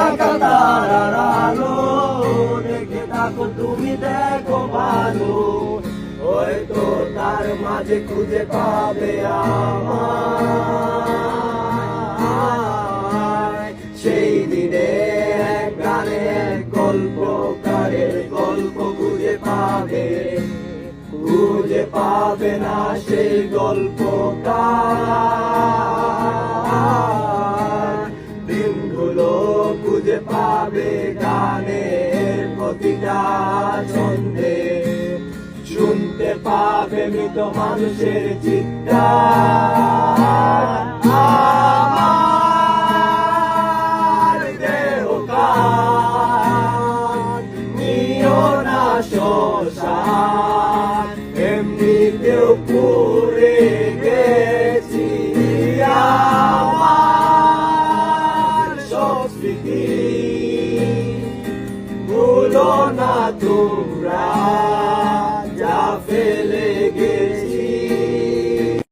থাকা তারার আলো, দেখে থাকো তুমি দেখো ভালো, হয়তো তার মাঝে খুঁজে পাবে আমায়। সেই দিনে গানে গল্পকারের গল্প খুঁজে পাবে না সেই গল্পকার। দিনগুলো খুঁজে পাবে গানের প্রতিটা ছন্দে, শুনতে পাবে মৃত মানুষের চিৎকার। আমার দেহকার নিও না শ্মশান, এমনিতেও পুড়ে গেছি আমার সব স্মৃতি, ভুলো না তোমরা।